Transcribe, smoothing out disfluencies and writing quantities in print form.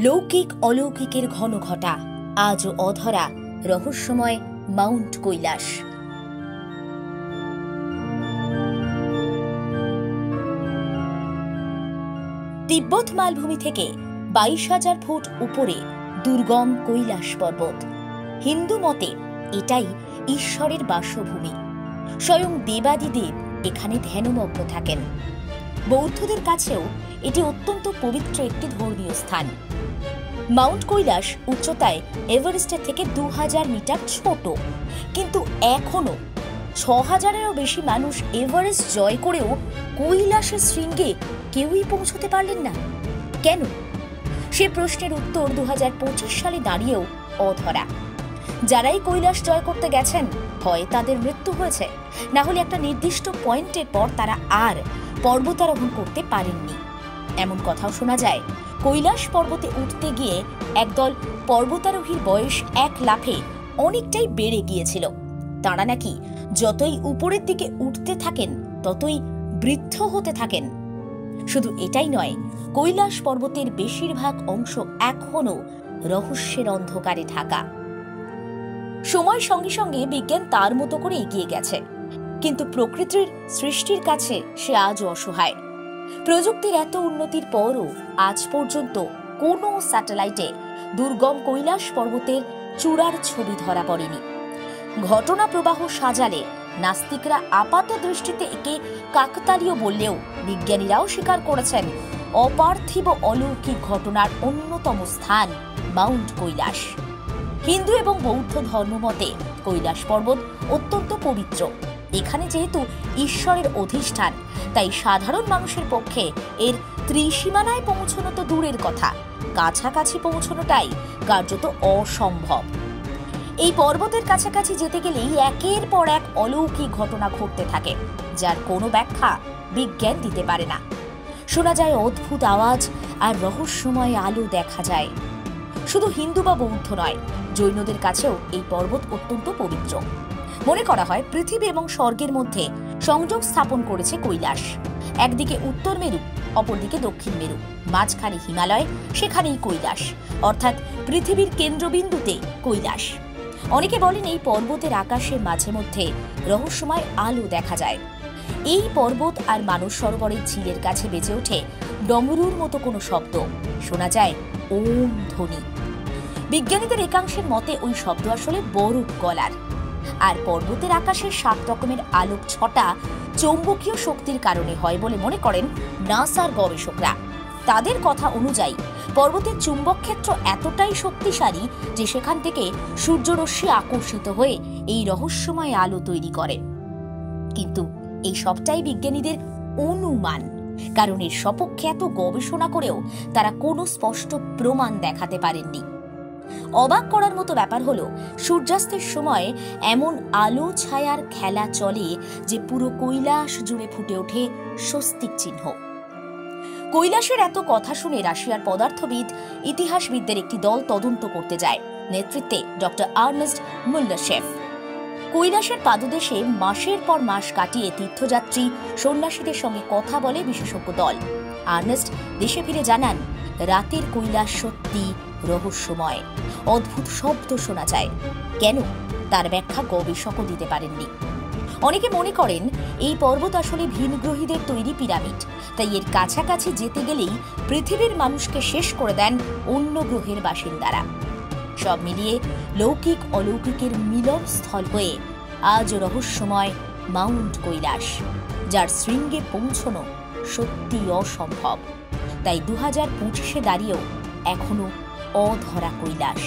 লৌকিক অলৌকিকের ঘন ঘটা আজও অধরা রহস্যময় মাউন্ট কৈলাস। তিব্বত মালভূমি থেকে 22,000 ফুট উপরে দুর্গম কৈলাস পর্বত। হিন্দু মতে এটাই ঈশ্বরের বাসভূমি। স্বয়ং দেবাদিদেব এখানে ধ্যানমগ্ন থাকেন। বৌদ্ধদের কাছেও এটি অত্যন্ত পবিত্র একটি ধর্মীয় স্থান। মাউন্ট কৈলাস উচ্চতায় এভারেস্টের থেকে 2000 মিটার ছোট, কিন্তু এখনো 6000-এরও বেশি মানুষ এভারেস্ট জয় করেও কৈলাসের শৃঙ্গে কেউই পৌঁছতে পারলেন না। কেন? সে প্রশ্নের উত্তর 2025 সালে দাঁড়িয়েও অধরা। যারাই কৈলাস জয় করতে গেছেন, হয় তাদের মৃত্যু হয়েছে, না হলে একটা নির্দিষ্ট পয়েন্টের পর তারা আর পর্বতারোহণ করতে পারেননি। এমন কথাও শোনা যায়, কৈলাস পর্বতে উঠতে গিয়ে একদল পর্বতারোহীর বয়স এক লাফে অনেকটাই বেড়ে গিয়েছিল। তারা নাকি যতই উপরের দিকে উঠতে থাকেন ততই বৃদ্ধ হতে থাকেন। শুধু এটাই নয়, কৈলাস পর্বতের বেশিরভাগ অংশ এখনো রহস্যের অন্ধকারে ঢাকা। সময়ের সঙ্গে সঙ্গে বিজ্ঞান তার মতো করে এগিয়ে গেছে, কিন্তু প্রকৃতির সৃষ্টির কাছে সে আজও অসহায়। প্রযুক্তির এত উন্নতির পরও আজ পর্যন্ত কোনো স্যাটেলাইটে দুর্গম কৈলাস পর্বতের চূড়ার ছবি ধরা পড়েনি। ঘটনা প্রবাহ সাজালে নাস্তিকরা আপাত দৃষ্টিতে একে কাকতালীয় বললেও বিজ্ঞানীরাও স্বীকার করেছেন অপার্থিব অলৌকিক ঘটনার অন্যতম স্থান মাউন্ট কৈলাস। হিন্দু এবং বৌদ্ধ ধর্মমতে কৈলাস পর্বত অত্যন্ত পবিত্র। এখানে যেহেতু ঈশ্বরের অধিষ্ঠান, তাই সাধারণ মানুষের পক্ষে এর ত্রিসীমানায় পৌঁছানো তো দূরের কথা, কাছাকাছি পৌঁছানোটাই কার্যত অসম্ভব। এই পর্বতের কাছাকাছি যেতে গেলেই একের পর এক অলৌকিক ঘটনা ঘটতে থাকে, যার কোনো ব্যাখ্যা বিজ্ঞান দিতে পারে না। শোনা যায় অদ্ভুত আওয়াজ আর রহস্যময় আলো দেখা যায়। শুধু হিন্দু বা বৌদ্ধ নয়, জৈনদের কাছেও এই পর্বত অত্যন্ত পবিত্র। মনে করা হয় পৃথিবী এবং স্বর্গের মধ্যে সংযোগ স্থাপন করেছে কৈলাস। একদিকে উত্তর মেরু, অপরদিকে দক্ষিণ মেরু, মাঝখানে হিমালয়, সেখানেই কৈলাস, অর্থাৎ পৃথিবীর কেন্দ্রবিন্দুতে কৈলাস। অনেকে বলেন এই পর্বতের আকাশের মাঝে মধ্যে রহস্যময় আলো দেখা যায়। এই পর্বত আর মানস সরোবরের ঝিলের কাছে বেজে ওঠে ডমরুর মতো কোনো শব্দ, শোনা যায় ওম ধ্বনি। বিজ্ঞানীদের একাংশের মতে ওই শব্দ আসলে বরফ গলার। আর পর্বতের আকাশের 7 রকমের আলোক ছটা চৌম্বকীয় শক্তির কারণে হয় বলে মনে করেন নাসার গবেষকরা। তাদের কথা অনুযায়ী পর্বতের চুম্বক ক্ষেত্র এতটাই শক্তিশালী যে সেখান থেকে সূর্যরশ্মি আকর্ষিত হয়ে এই রহস্যময় আলো তৈরি করে। কিন্তু এই সবটাই বিজ্ঞানীদের অনুমান, কারণ এর সপক্ষে এত গবেষণা করেও তারা কোনো স্পষ্ট প্রমাণ দেখাতে পারেননি। অবাক করার মতো ব্যাপার হলো, সূর্যাস্তের সময় এমন আলো ছায়ার খেলা চলে যে পুরো কৈলাস জুড়ে ফুটে ওঠে স্বস্তিক চিহ্ন। কৈলাসের এত কথা শুনে রাশিয়ার পদার্থবিদ ইতিহাসবিদদের একটি দল তদন্ত করতে যায়, নেতৃত্বে ডক্টর আর্নেস্ট মুল্লারশেভ। কৈলাসের পাদদেশে মাসের পর মাস কাটিয়ে তীর্থযাত্রী সন্ন্যাসীদের সঙ্গে কথা বলে বিশেষজ্ঞ দল। আর্নেস্ট দেশে ফিরে জানান, রাতের কৈলাস সত্যি রহস্যময়, অদ্ভুত শব্দ শোনা যায়। কেন, তার ব্যাখ্যা গবেষকও দিতে পারেননি। অনেকে মনে করেন এই পর্বত আসলে ভিনগ্রহীদের তৈরি পিরামিড, তাই এর কাছাকাছি যেতে গেলেই পৃথিবীর মানুষকে শেষ করে দেন অন্য গ্রহের বাসিন্দারা। সব মিলিয়ে লৌকিক অলৌকিকের মিলনস্থল হয়ে আজ রহস্যময় মাউন্ট কৈলাস, যার শৃঙ্গে পৌঁছানো সত্যি অসম্ভব। তাই 2025-এ দাঁড়িয়েও এখনো অধরা কৈলাস।